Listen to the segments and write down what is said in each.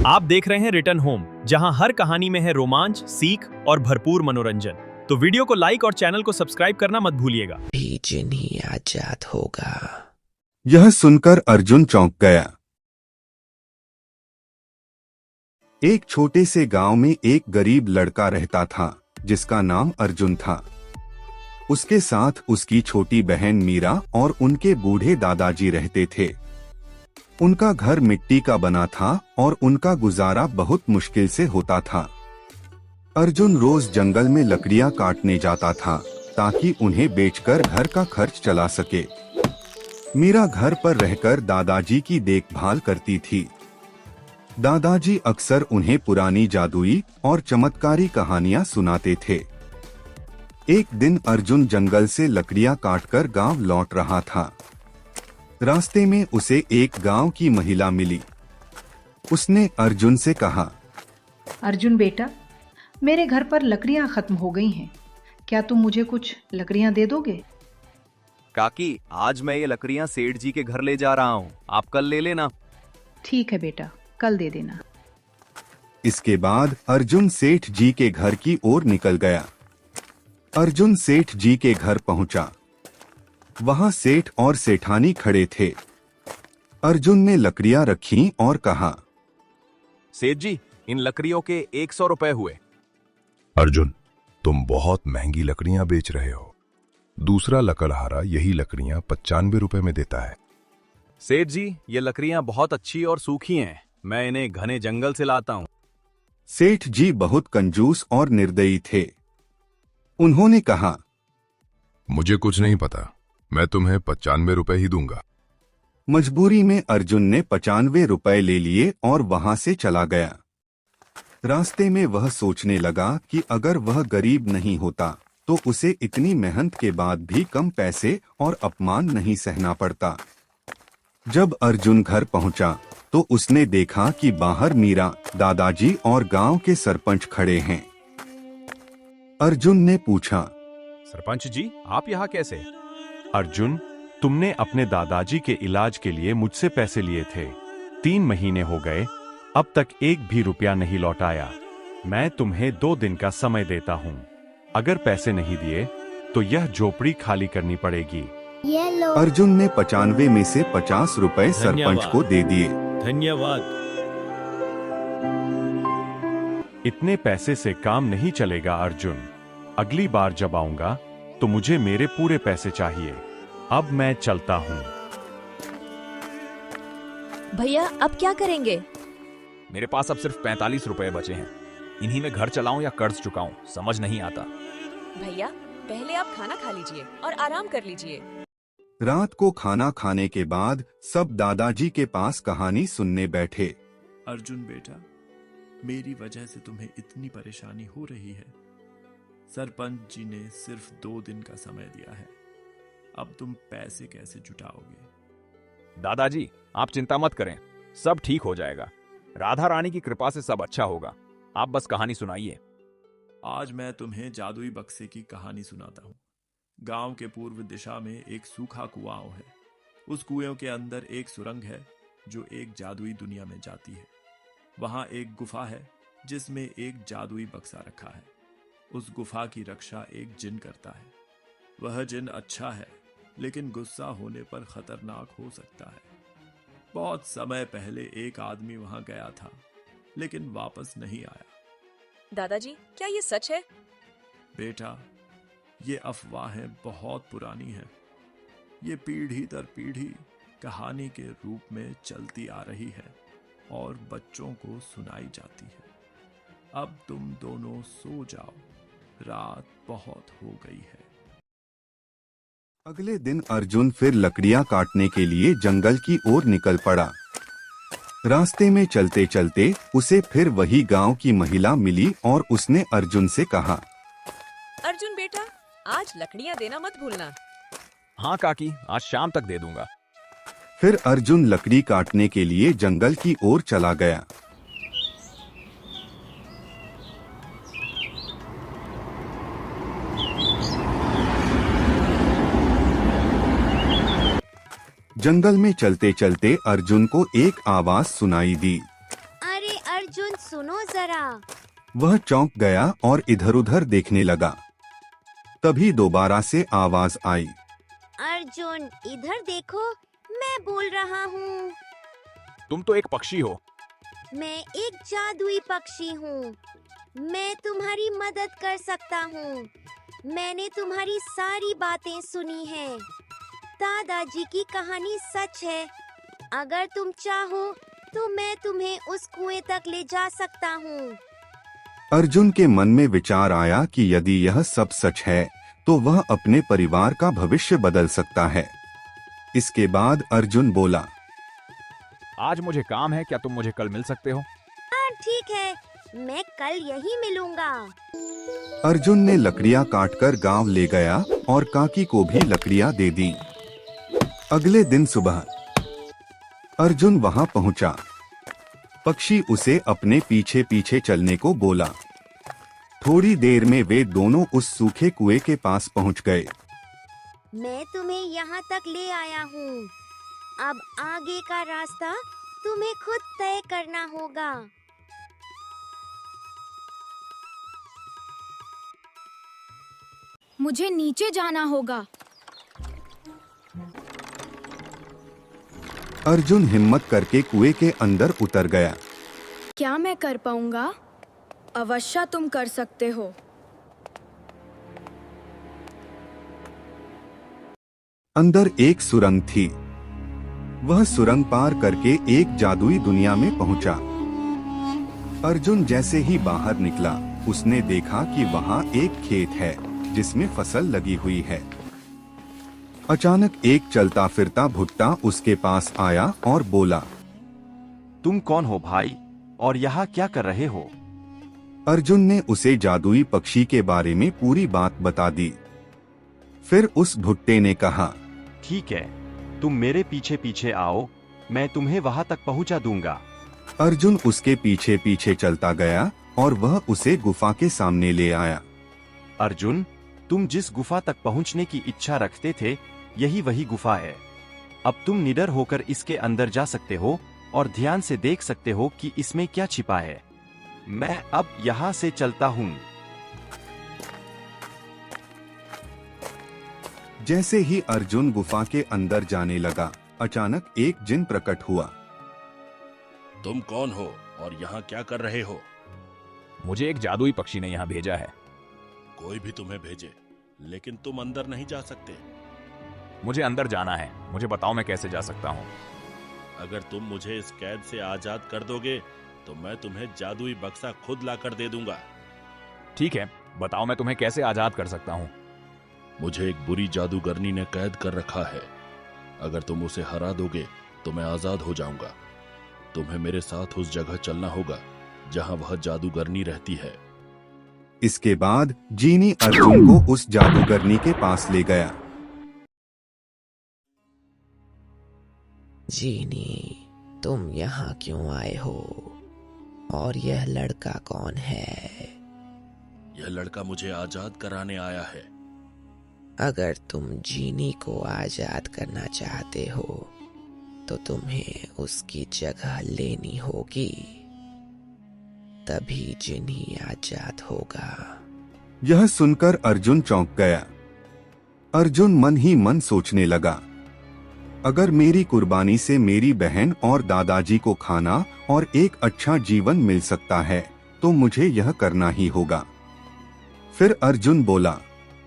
आप देख रहे हैं रिटर्न होम, जहां हर कहानी में है रोमांच, सीख और भरपूर मनोरंजन। तो वीडियो को लाइक और चैनल को सब्सक्राइब करना मत भूलिएगा। भी जिन ही आजाद होगा। यह सुनकर अर्जुन चौंक गया। एक छोटे से गांव में एक गरीब लड़का रहता था जिसका नाम अर्जुन था। उसके साथ उसकी छोटी बहन मीरा और उनके बूढ़े दादाजी रहते थे। उनका घर मिट्टी का बना था और उनका गुजारा बहुत मुश्किल से होता था। अर्जुन रोज जंगल में लकड़ियां काटने जाता था ताकि उन्हें बेचकर घर का खर्च चला सके। मीरा घर पर रहकर दादाजी की देखभाल करती थी। दादाजी अक्सर उन्हें पुरानी जादुई और चमत्कारी कहानियां सुनाते थे। एक दिन अर्जुन जंगल से लकड़ियां काटकर गांव लौट रहा था। रास्ते में उसे एक गांव की महिला मिली। उसने अर्जुन से कहा, अर्जुन बेटा, मेरे घर पर लकड़ियां खत्म हो गई हैं। क्या तुम मुझे कुछ लकड़ियां दे दोगे? काकी, आज मैं ये लकड़ियां सेठ जी के घर ले जा रहा हूँ, आप कल ले लेना। ठीक है बेटा, कल दे देना। इसके बाद अर्जुन सेठ जी के घर की ओर निकल गया। अर्जुन सेठ जी के घर पहुंचा। वहां सेठ और सेठानी खड़े थे। अर्जुन ने लकड़ियां रखीं और कहा, सेठ जी, इन लकड़ियों के 100 रुपए हुए। अर्जुन, तुम बहुत महंगी लकड़ियां बेच रहे हो। दूसरा लकड़हारा यही लकड़ियां 95 रुपए में देता है। सेठ जी, ये लकड़ियां बहुत अच्छी और सूखी हैं, मैं इन्हें घने जंगल से लाता हूँ। सेठ जी बहुत कंजूस और निर्दयी थे। उन्होंने कहा, मुझे कुछ नहीं पता, मैं तुम्हें 95 रुपए ही दूंगा। मजबूरी में अर्जुन ने 95 रुपए ले लिए और वहां से चला गया। रास्ते में वह सोचने लगा कि अगर वह गरीब नहीं होता तो उसे इतनी मेहनत के बाद भी कम पैसे और अपमान नहीं सहना पड़ता। जब अर्जुन घर पहुंचा तो उसने देखा कि बाहर मीरा, दादाजी और गांव के सरपंच खड़े हैं। अर्जुन ने पूछा, सरपंच जी, आप यहाँ कैसे? अर्जुन, तुमने अपने दादाजी के इलाज के लिए मुझसे पैसे लिए थे। 3 महीने हो गए, अब तक एक भी रुपया नहीं लौटाया। मैं तुम्हें 2 दिन का समय देता हूँ। अगर पैसे नहीं दिए तो यह झोपड़ी खाली करनी पड़ेगी। अर्जुन ने 95 में से 50 रुपए सरपंच को दे दिए। धन्यवाद। इतने पैसे से काम नहीं चलेगा अर्जुन। अगली बार जब आऊंगा तो मुझे मेरे पूरे पैसे चाहिए। अब मैं चलता हूँ। भैया, अब क्या करेंगे? मेरे पास अब सिर्फ 45 रुपए बचे हैं। इन्हीं में घर चलाऊं या कर्ज चुकाऊं, समझ नहीं आता। भैया, पहले आप खाना खा लीजिए और आराम कर लीजिए। रात को खाना खाने के बाद सब दादाजी के पास कहानी सुनने बैठे। अर्जुन बेटा, मेरी वजह से तुम्हें इतनी परेशानी हो रही है। सरपंच जी ने सिर्फ 2 दिन का समय दिया है। अब तुम पैसे कैसे जुटाओगे? दादाजी, आप चिंता मत करें, सब ठीक हो जाएगा। राधा रानी की कृपा से सब अच्छा होगा। आप बस कहानी सुनाइए। आज मैं तुम्हें जादुई बक्से की कहानी सुनाता हूँ। गांव के पूर्व दिशा में एक सूखा कुआं है। उस कुएं के अंदर एक सुरंग है जो एक जादुई दुनिया में जाती है। वहां एक गुफा है जिसमें एक जादुई बक्सा रखा है। उस गुफा की रक्षा एक जिन करता है। वह जिन अच्छा है, लेकिन गुस्सा होने पर खतरनाक हो सकता है। बहुत समय पहले एक आदमी वहां गया था, लेकिन वापस नहीं आया। दादाजी, क्या ये सच है? बेटा, ये अफवाहें बहुत पुरानी हैं। ये पीढ़ी दर पीढ़ी कहानी के रूप में चलती आ रही है और बच्चों को सुनाई जाती है। अब तुम दोनों सो जाओ, रात बहुत हो गई है। अगले दिन अर्जुन फिर लकड़ियां काटने के लिए जंगल की ओर निकल पड़ा। रास्ते में चलते चलते उसे फिर वही गांव की महिला मिली और उसने अर्जुन से कहा, अर्जुन बेटा, आज लकड़ियां देना मत भूलना। हाँ काकी, आज शाम तक दे दूंगा। फिर अर्जुन लकड़ी काटने के लिए जंगल की ओर चला गया। जंगल में चलते चलते अर्जुन को एक आवाज सुनाई दी। अरे अर्जुन सुनो जरा। वह चौंक गया और इधर-उधर देखने लगा। तभी दोबारा से आवाज आई। अर्जुन इधर देखो, मैं बोल रहा हूँ। तुम तो एक पक्षी हो। मैं एक जादुई पक्षी हूँ। मैं तुम्हारी मदद कर सकता हूँ। मैंने तुम्हारी सारी बातें सुनी हैं। दादाजी की कहानी सच है। अगर तुम चाहो तो मैं तुम्हें उस कुएं तक ले जा सकता हूँ। अर्जुन के मन में विचार आया कि यदि यह सब सच है तो वह अपने परिवार का भविष्य बदल सकता है। इसके बाद अर्जुन बोला, आज मुझे काम है, क्या तुम मुझे कल मिल सकते हो? हाँ ठीक है, मैं कल यही मिलूंगा। अर्जुन ने लकड़ियां काटकर गांव ले गया और काकी को भी लकड़ियां दे दी। अगले दिन सुबह अर्जुन वहां पहुंचा। पक्षी उसे अपने पीछे पीछे चलने को बोला। थोड़ी देर में वे दोनों उस सूखे कुएं के पास पहुंच गए। मैं तुम्हें यहाँ तक ले आया हूँ। अब आगे का रास्ता तुम्हें खुद तय करना होगा। मुझे नीचे जाना होगा। अर्जुन हिम्मत करके कुएं के अंदर उतर गया। क्या मैं कर पाऊंगा? अवश्य तुम कर सकते हो। अंदर एक सुरंग थी। वह सुरंग पार करके एक जादुई दुनिया में पहुंचा। अर्जुन जैसे ही बाहर निकला, उसने देखा कि वहां एक खेत है जिसमें फसल लगी हुई है। अचानक एक चलता फिरता भुट्टा उसके पास आया और बोला, तुम कौन हो भाई, और यहाँ क्या कर रहे हो? अर्जुन ने उसे जादुई पक्षी के बारे में पूरी बात बता दी। फिर उस भुट्टे ने कहा, ठीक है, तुम मेरे पीछे पीछे आओ, मैं तुम्हें वहाँ तक पहुँचा दूंगा। अर्जुन उसके पीछे पीछे चलता गया और वह उसे गुफा के सामने ले आया। अर्जुन, तुम जिस गुफा तक पहुँचने की इच्छा रखते थे, यही वही गुफा है। अब तुम निडर होकर इसके अंदर जा सकते हो और ध्यान से देख सकते हो कि इसमें क्या छिपा है। मैं अब यहाँ से चलता हूँ। जैसे ही अर्जुन गुफा के अंदर जाने लगा, अचानक एक जिन प्रकट हुआ। तुम कौन हो और यहाँ क्या कर रहे हो? मुझे एक जादुई पक्षी ने यहाँ भेजा है। कोई भी तुम्हें भेजे, लेकिन तुम अंदर नहीं जा सकते। मुझे अंदर जाना है, मुझे बताओ मैं कैसे जा सकता हूँ। अगर तुम मुझे इस कैद से आजाद कर दोगे तो मैं तुम्हें जादुई बक्सा खुद लाकर दे दूंगा। ठीक है, बताओ मैं तुम्हें कैसे आजाद कर सकता हूँ। मुझे एक बुरी जादूगरनी ने कैद कर रखा है। अगर तुम उसे हरा दोगे तो मैं आजाद हो जाऊंगा। तुम्हें मेरे साथ उस जगह चलना होगा जहां वह जादूगरनी रहती है। इसके बाद जीनी अर्जुन को उस जादूगरनी के पास ले गया। जीनी, तुम यहाँ क्यों आए हो? और यह लड़का कौन है? यह लड़का मुझे आजाद कराने आया है। अगर तुम जीनी को आजाद करना चाहते हो तो तुम्हें उसकी जगह लेनी होगी, तभी जिनी आजाद होगा। यह सुनकर अर्जुन चौंक गया। अर्जुन मन ही मन सोचने लगा, अगर मेरी कुर्बानी से मेरी बहन और दादाजी को खाना और एक अच्छा जीवन मिल सकता है तो मुझे यह करना ही होगा। फिर अर्जुन बोला,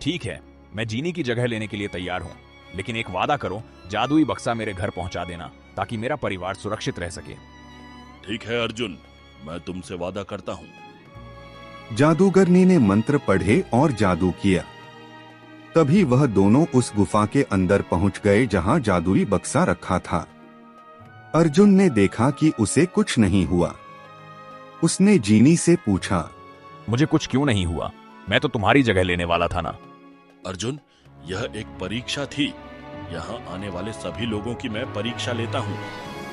ठीक है, मैं जीनी की जगह लेने के लिए तैयार हूँ, लेकिन एक वादा करो, जादुई बक्सा मेरे घर पहुँचा देना ताकि मेरा परिवार सुरक्षित रह सके। ठीक है अर्जुन, मैं तुमसे वादा करता हूँ। जादूगरनी ने मंत्र पढ़े और जादू किया। तभी वह दोनों उस गुफा के अंदर पहुंच गए जहां जादुई बक्सा रखा था। अर्जुन ने देखा कि उसे कुछ नहीं हुआ। उसने जीनी से पूछा, मुझे कुछ क्यों नहीं हुआ? मैं तो तुम्हारी जगह लेने वाला था ना। अर्जुन, यह एक परीक्षा थी। यहाँ आने वाले सभी लोगों की मैं परीक्षा लेता हूँ,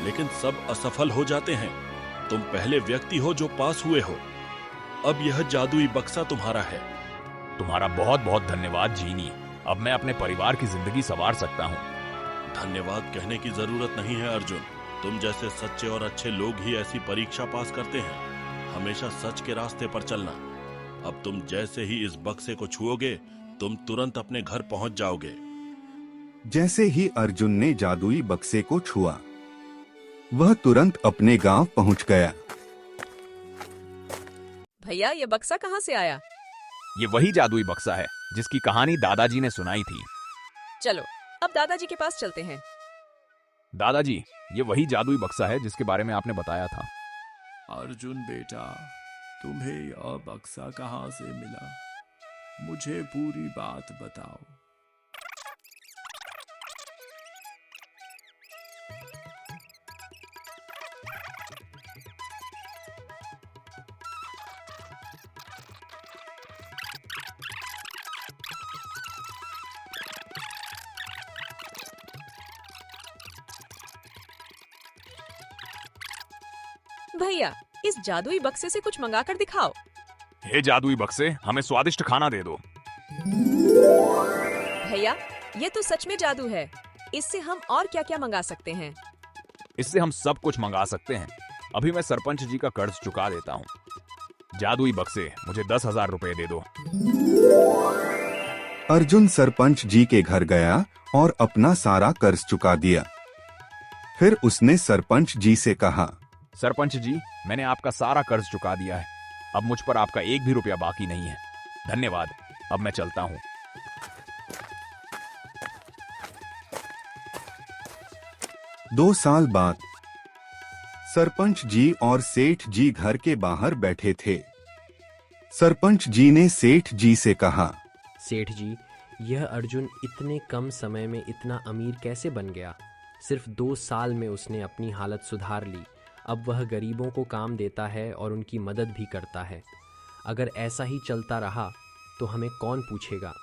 लेकिन सब असफल हो जाते हैं। तुम पहले व्यक्ति हो जो पास हुए हो। अब यह जादुई बक्सा तुम्हारा है। तुम्हारा बहुत बहुत धन्यवाद जीनी। अब मैं अपने परिवार की जिंदगी संवार सकता हूँ। धन्यवाद कहने की जरूरत नहीं है अर्जुन। तुम जैसे सच्चे और अच्छे लोग ही ऐसी परीक्षा पास करते हैं। हमेशा सच के रास्ते पर चलना। अब तुम जैसे ही इस बक्से को छुओगे, तुम तुरंत अपने घर पहुंच जाओगे। जैसे ही अर्जुन ने जादुई बक्से को छुआ, वह तुरंत अपने गांव पहुंच गया। भैया ये बक्सा कहाँ से आया? ये वही जादुई बक्सा है जिसकी कहानी दादाजी ने सुनाई थी। चलो अब दादाजी के पास चलते हैं। दादाजी, ये वही जादुई बक्सा है जिसके बारे में आपने बताया था। अर्जुन बेटा, तुम्हें यह बक्सा कहाँ से मिला? मुझे पूरी बात बताओ। भैया इस जादुई बक्से से कुछ मंगा कर दिखाओ। हे जादुई बक्से, हमें स्वादिष्ट खाना दे दो। भैया ये तो सच में जादू है। इससे हम और क्या क्या मंगा सकते हैं? इससे हम सब कुछ मंगा सकते हैं। अभी मैं सरपंच जी का कर्ज चुका देता हूँ। जादुई बक्से, मुझे 10,000 रुपए दे दो। अर्जुन सरपंच जी के घर गया और अपना सारा कर्ज चुका दिया। फिर उसने सरपंच जी से कहा, सरपंच जी, मैंने आपका सारा कर्ज चुका दिया है। अब मुझ पर आपका एक भी रुपया बाकी नहीं है। धन्यवाद। अब मैं चलता हूँ। 2 साल बाद सरपंच जी और सेठ जी घर के बाहर बैठे थे। सरपंच जी ने सेठ जी से कहा, सेठ जी, यह अर्जुन इतने कम समय में इतना अमीर कैसे बन गया? सिर्फ 2 साल में उसने अपनी हालत सुधार ली। अब वह गरीबों को काम देता है और उनकी मदद भी करता है। अगर ऐसा ही चलता रहा तो हमें कौन पूछेगा?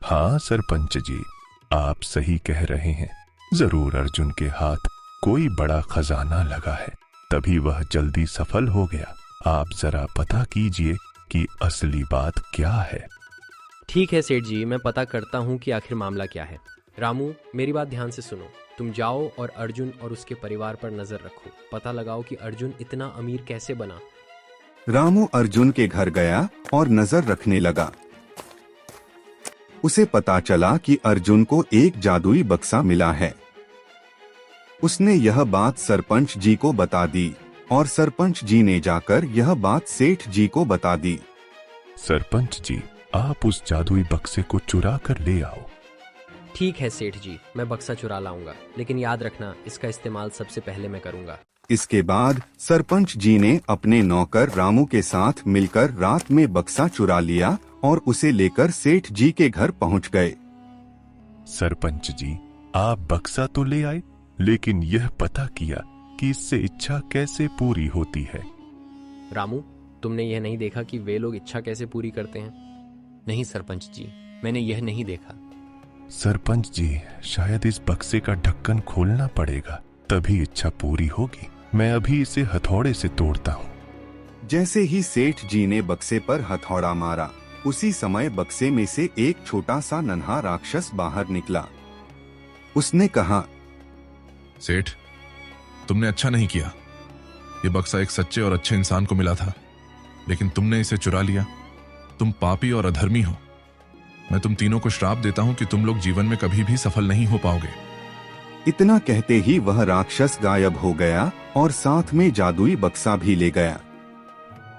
हाँ सरपंच जी, आप सही कह रहे हैं। जरूर अर्जुन के हाथ कोई बड़ा खजाना लगा है, तभी वह जल्दी सफल हो गया। आप जरा पता कीजिए कि असली बात क्या है। ठीक है सेठ जी, मैं पता करता हूँ कि आखिर मामला क्या है। रामू, मेरी बात ध्यान से सुनो। तुम जाओ और अर्जुन और उसके परिवार पर नजर रखो। पता लगाओ कि अर्जुन इतना अमीर कैसे बना। रामू अर्जुन के घर गया और नजर रखने लगा। उसे पता चला कि अर्जुन को एक जादुई बक्सा मिला है। उसने यह बात सरपंच जी को बता दी और सरपंच जी ने जाकर यह बात सेठ जी को बता दी। सरपंच जी, आप उस जादुई बक्से को चुरा कर ले आओ। ठीक है सेठ जी, मैं बक्सा चुरा लाऊंगा, लेकिन याद रखना इसका इस्तेमाल सबसे पहले मैं करूंगा। इसके बाद सरपंच जी ने अपने नौकर रामू के साथ मिलकर रात में बक्सा चुरा लिया और उसे लेकर सेठ जी के घर पहुंच गए। सरपंच जी, आप बक्सा तो ले आए, लेकिन यह पता किया कि इससे इच्छा कैसे पूरी होती है? रामू, तुमने यह नहीं देखा कि वे लोग इच्छा कैसे पूरी करते हैं? नहीं सरपंच जी, मैंने यह नहीं देखा। सरपंच जी, शायद इस बक्से का ढक्कन खोलना पड़ेगा, तभी इच्छा पूरी होगी। मैं अभी इसे हथौड़े से तोड़ता हूँ। जैसे ही सेठ जी ने बक्से पर हथौड़ा मारा, उसी समय बक्से में से एक छोटा सा नन्हा राक्षस बाहर निकला। उसने कहा, सेठ, तुमने अच्छा नहीं किया। ये बक्सा एक सच्चे और अच्छे इंसान को मिला था, लेकिन तुमने इसे चुरा लिया। तुम पापी और अधर्मी हो। मैं तुम तीनों को श्राप देता हूं कि तुम लोग जीवन में कभी भी सफल नहीं हो पाओगे। इतना कहते ही वह राक्षस गायब हो गया और साथ में जादुई बक्सा भी ले गया।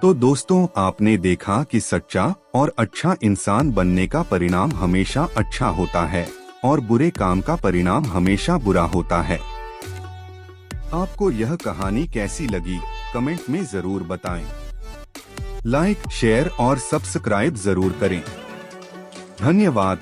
तो दोस्तों, आपने देखा कि सच्चा और अच्छा इंसान बनने का परिणाम हमेशा अच्छा होता है और बुरे काम का परिणाम हमेशा बुरा होता है। आपको यह कहानी कैसी लगी, कमेंट में जरूर बताएं। लाइक, शेयर और सब्सक्राइब जरूर करें। धन्यवाद।